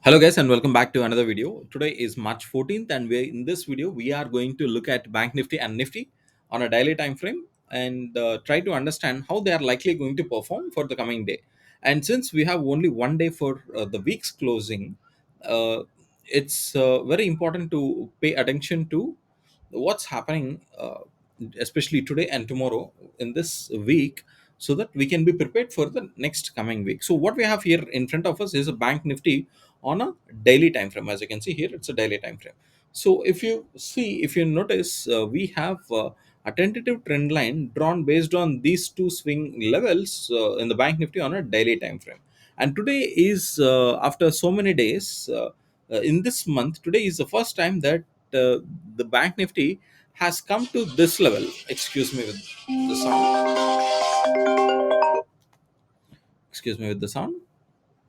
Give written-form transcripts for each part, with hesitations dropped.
Hello guys and welcome back to another video. Today is March 14th and in this video we are going to look at Bank Nifty and Nifty on a daily time frame and try to understand how they are likely going to perform for the coming day. And since we have only one day for the week's closing, uh, it's very important to pay attention to what's happening, especially today and tomorrow in this week, so that we can be prepared for the next coming week. So what we have here in front of us is a Bank Nifty on a daily time frame. As you can see here, it's a daily time frame. So if you notice, we have a tentative trend line drawn based on these two swing levels in the Bank Nifty on a daily time frame. And today is, after so many days, in this month, today is the first time that the Bank Nifty has come to this level. Excuse me with the sound. Excuse me with the sound.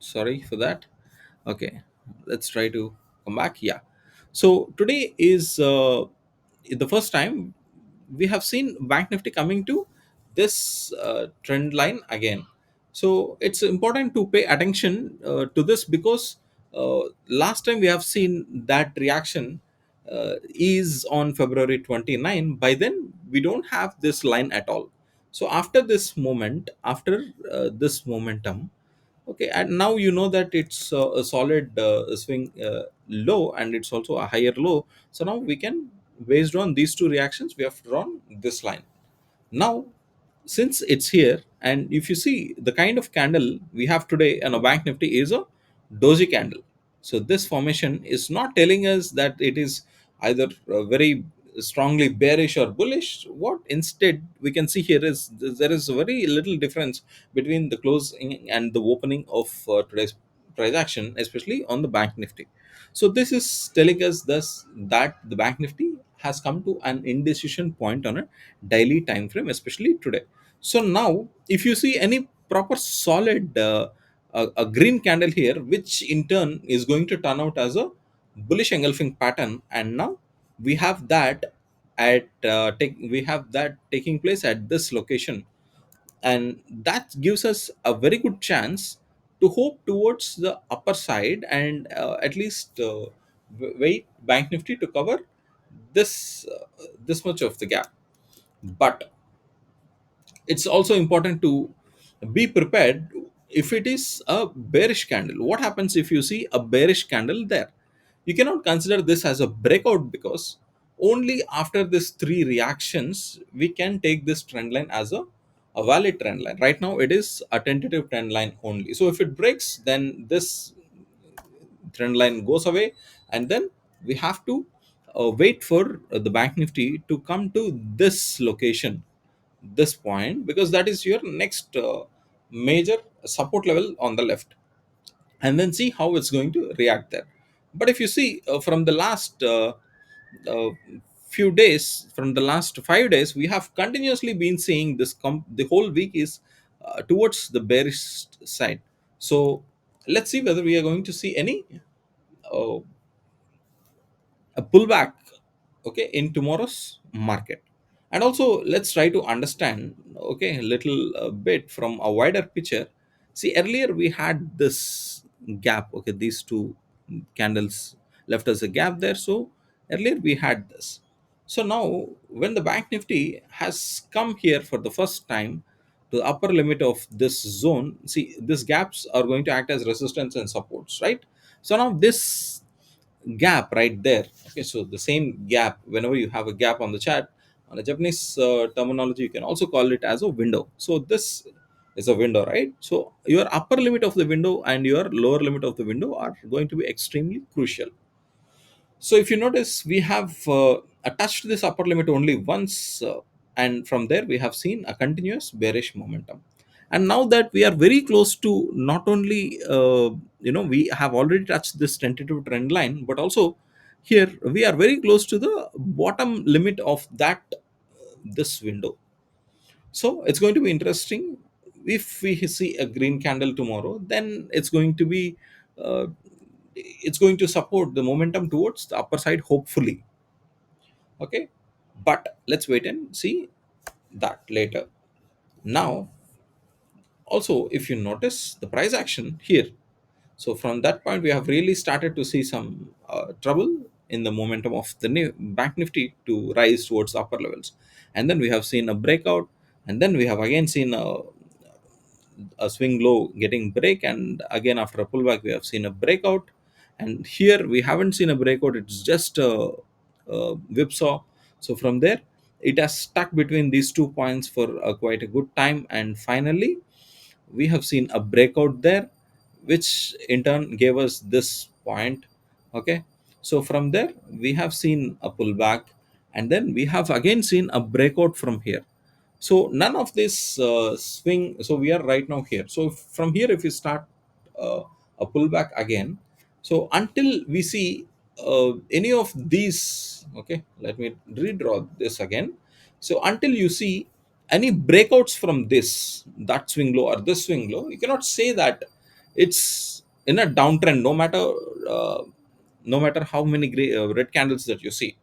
Sorry for that. Okay, let's try to come back. Yeah. So today is the first time we have seen Bank Nifty coming to this trend line again. So it's important to pay attention to this because last time we have seen that reaction is on February 29. By then we don't have this line at all. So after this momentum, okay, and now you know that it's a solid swing low, and it's also a higher low. So now we can, based on these two reactions, we have drawn this line. Now, since it's here, and if you see the kind of candle we have today on a Bank Nifty is a doji candle. So this formation is not telling us that it is either very strongly bearish or bullish. What instead we can see here is there is a very little difference between the closing and the opening of today's price action, especially on the Bank Nifty. So this is telling us thus that the Bank Nifty has come to an indecision point on a daily time frame, especially today. So now, if you see any proper solid a green candle here, which in turn is going to turn out as a bullish engulfing pattern, and now we have that we have that taking place at this location, and that gives us a very good chance to hope towards the upper side and at least wait Bank Nifty to cover this much of the gap. But it's also important to be prepared if it is a bearish candle. What happens if you see a bearish candle there? You cannot consider this as a breakout, because only after this three reactions we can take this trend line as a valid trend line. Right now it is a tentative trend line only. So if it breaks, then this trend line goes away, and then we have to wait for the Bank Nifty to come to this location, this point, because that is your next major support level on the left, and then see how it's going to react there. But if you see from the last uh, few days, from the last 5 days, we have continuously been seeing this the whole week is towards the bearish side. So let's see whether we are going to see any uh, a pullback, okay, in tomorrow's market. And also let's try to understand, okay, a little bit from a wider picture. See, earlier we had this gap, okay, these two candles left us a gap there. So earlier we had this. So now when the Bank Nifty has come here for the first time to the upper limit of this zone, see, these gaps are going to act as resistance and supports, right? So now this gap right there, okay, so the same gap, whenever you have a gap on the chart, on a Japanese terminology, you can also call it as a window. So this is a window, right? So your upper limit of the window and your lower limit of the window are going to be extremely crucial. So if you notice, we have touched this upper limit only once, and from there we have seen a continuous bearish momentum. And now that we are very close to, not only we have already touched this tentative trend line, but also here we are very close to the bottom limit of that this window. So it's going to be interesting. If we see a green candle tomorrow, then uh, it's going to support the momentum towards the upper side, hopefully. Okay, but let's wait and see that later. Now, also, if you notice the price action here, So from that point, we have really started to see some trouble in the momentum of the bank nifty to rise towards the upper levels. And then we have seen a breakout, and then we have again seen a swing low getting break, and again after a pullback we have seen a breakout. And here we haven't seen a breakout, it's just a whipsaw. So from there it has stuck between these 2 points for quite a good time, and finally we have seen a breakout there, which in turn gave us this point. Okay, so from there we have seen a pullback, and then we have again seen a breakout from here. So none of this swing, so we are right now here. So from here if we start uh, a pullback again, so until we see any of these, okay, let me redraw this again. So until you see any breakouts from this, that swing low or this swing low, you cannot say that it's in a downtrend, uh, no matter how many red candles that you see.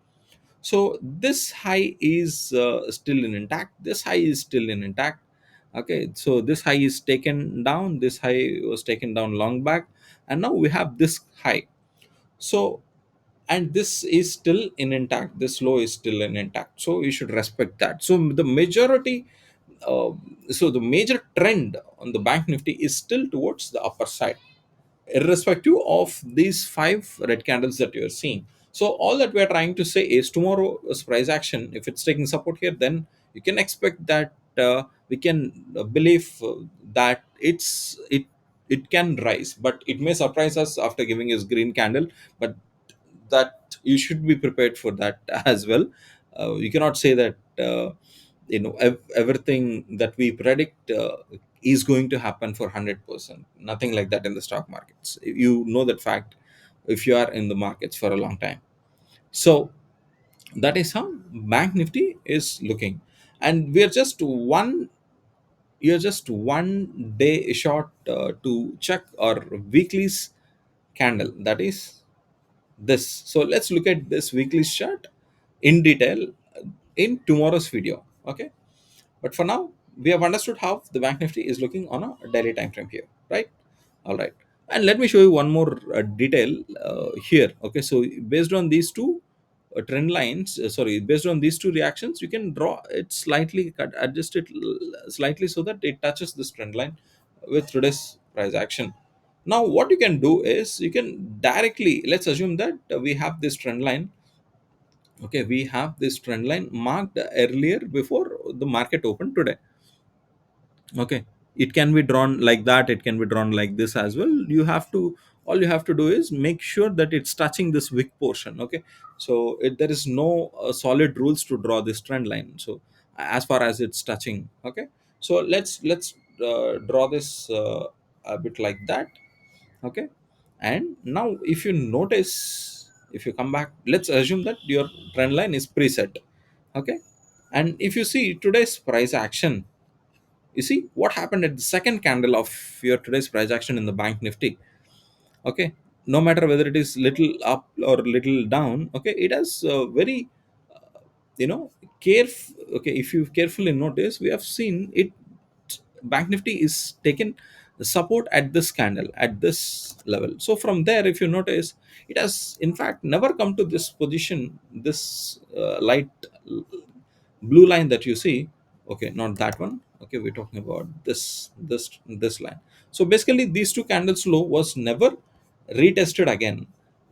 So this high is still in intact, this high is still in intact. Okay, so this high is taken down, this high was taken down long back, and now we have this high. So, and this is still in intact, this low is still in intact, so you should respect that. So the majority uh, so the major trend on the bank nifty is still towards the upper side, irrespective of these five red candles that you're seeing. So all that we're trying to say is tomorrow's price action, if it's taking support here, then you can expect that we can believe that it can rise, but it may surprise us after giving us green candle. But that you should be prepared for that as well. You cannot say that everything that we predict is going to happen for 100%. Nothing like that in the stock markets, you know that fact, if you are in the markets for a long time. So that is how bank nifty is looking, and we are just one, you're just one day short to check our weekly's candle, that is this. So let's look at this weekly chart in detail in tomorrow's video. Okay, but for now we have understood how the bank nifty is looking on a daily time frame here, right? All right, and let me show you one more detail here. Okay, so based on these two trend lines, sorry, based on these two reactions, you can draw it slightly, adjust it slightly so that it touches this trend line with today's price action. Now what you can do is you can directly, let's assume that we have this trend line. Okay, we have this trend line marked earlier before the market opened today. Okay, it can be drawn like that, it can be drawn like this as well. You have to, all you have to do is make sure that it's touching this wick portion. Okay, so there is no solid rules to draw this trend line, so as far as it's touching. Okay, so let's draw this a bit like that. Okay, and now if you notice, if you come back, let's assume that your trend line is preset. Okay, and if you see today's price action, you see what happened at the second candle of your today's price action in the bank nifty. Okay, no matter whether it is little up or little down, okay, it has very you know okay, if you carefully notice, we have seen it, bank nifty is taken the support at this candle at this level. So from there, if you notice, it has in fact never come to this position, this light blue line that you see. Okay, not that one. Okay, we're talking about this line. So basically these two candles low was never retested again,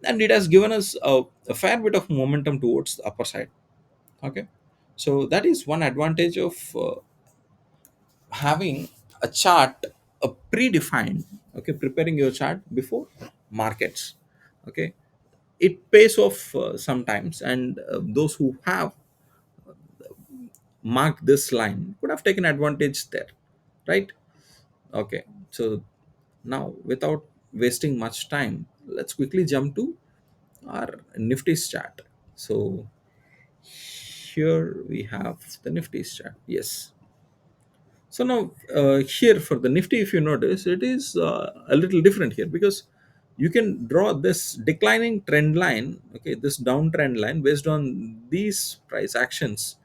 and it has given us a fair bit of momentum towards the upper side. Okay, so that is one advantage of having a chart, a predefined, okay, preparing your chart before markets. Okay, it pays off sometimes, and those who have marked this line could have taken advantage there, right? Okay, so now without wasting much time, let's quickly jump to our nifty's chart. So here we have the nifty's chart. Yes. So now here for the nifty, if you notice, it is a little different here, because you can draw this declining trend line, okay, this downtrend line based on these price actions.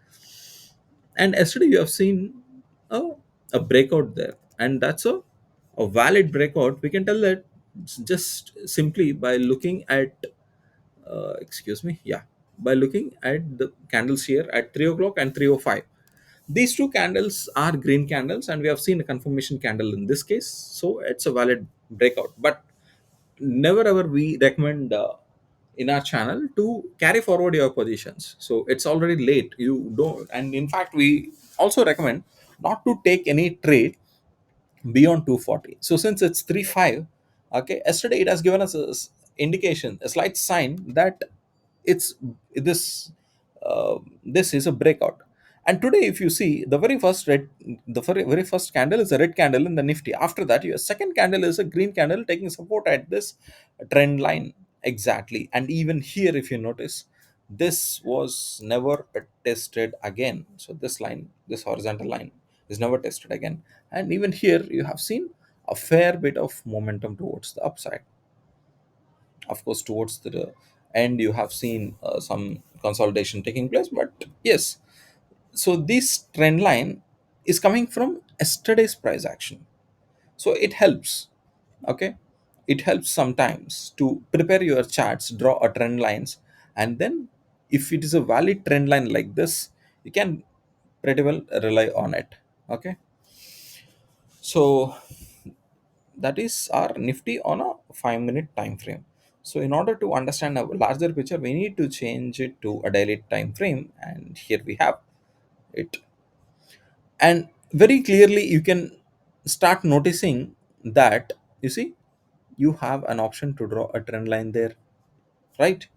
And yesterday you have seen a, a breakout there, and that's a valid breakout. We can tell that just simply by looking at excuse me, yeah, by looking at the candles here at 3 o'clock and 3:05. These two candles are green candles, and we have seen a confirmation candle in this case, so it's a valid breakout. But never ever we recommend in our channel to carry forward your positions. So it's already late. You don't, and in fact, we also recommend not to take any trade beyond 240. So since it's 3.5, okay, yesterday it has given us a indication, a slight sign that it's this this is a breakout. And today, if you see the very first very first candle is a red candle in the Nifty. After that, your second candle is a green candle taking support at this trend line exactly. And even here, if you notice, this was never tested again. So this line, this horizontal line, is never tested again. And even here, you have seen a fair bit of momentum towards the upside. Of course, towards the end, you have seen some consolidation taking place. But yes, so this trend line is coming from yesterday's price action. So it helps. Okay, it helps sometimes to prepare your charts, draw a trend lines, and then if it is a valid trend line like this, you can pretty well rely on it. Okay, so that is our Nifty on a 5-minute time frame. So in order to understand a larger picture, we need to change it to a daily time frame, and here we have it. And very clearly you can start noticing that, you see, you have an option to draw a trend line there, right?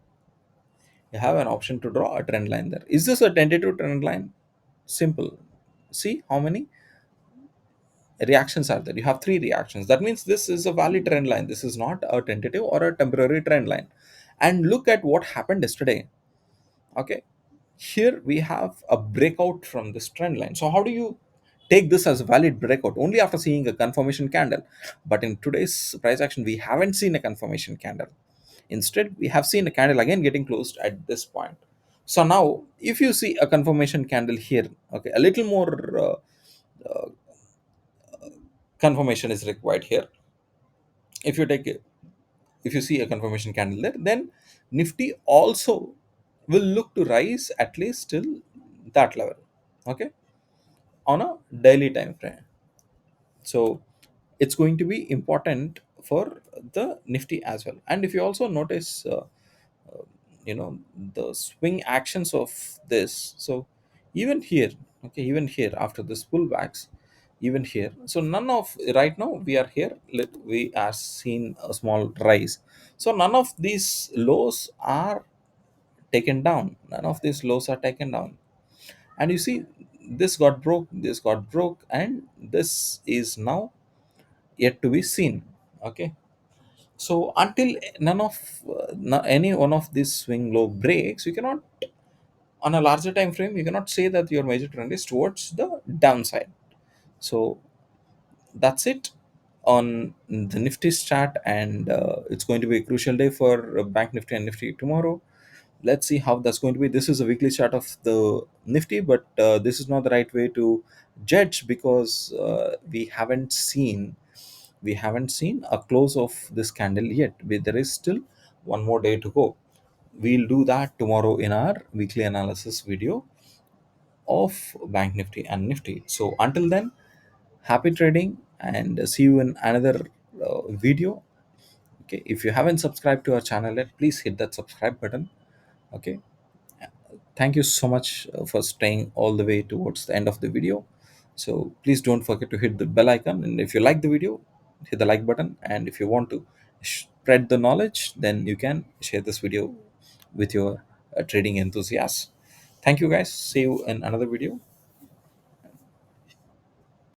You have an option to draw a trend line there. Is this a tentative trend line? Simple. See how many reactions are there. You have three reactions. That means this is a valid trend line. This is not a tentative or a temporary trend line. And look at what happened yesterday. Okay, here we have a breakout from this trend line. So how do you take this as a valid breakout? Only after seeing a confirmation candle. But in today's price action, we haven't seen a confirmation candle. Instead, we have seen a candle again getting closed at this point. So now if you see a confirmation candle here, okay, a little more confirmation is required here. If you take it, if you see a confirmation candle there, then Nifty also will look to rise at least till that level. Okay, on a daily time frame. So it's going to be important for the Nifty as well. And if you also notice you know, the swing actions of this, so even here, okay, even here after this pullbacks, even here, so none of, right now we are here, we are seeing a small rise. So none of these lows are taken down, none of these lows are taken down. And you see, this got broke, this got broke, and this is now yet to be seen. Okay, so until none of any one of these swing low breaks, you cannot, on a larger time frame, you cannot say that your major trend is towards the downside. So that's it on the Nifty chart. And it's going to be a crucial day for Bank Nifty and Nifty tomorrow. Let's see how that's going to be. This is a weekly chart of the Nifty, but this is not the right way to judge, because we haven't seen a close of this candle yet. There is still one more day to go. We'll do that tomorrow in our weekly analysis video of Bank Nifty and Nifty. So until then, happy trading, and see you in another video. Okay, if you haven't subscribed to our channel yet, please hit that subscribe button. Okay, thank you so much for staying all the way towards the end of the video. So please don't forget to hit the bell icon, and if you like the video, hit the like button. And if you want to spread the knowledge, then you can share this video with your trading enthusiasts. Thank you guys, see you in another video.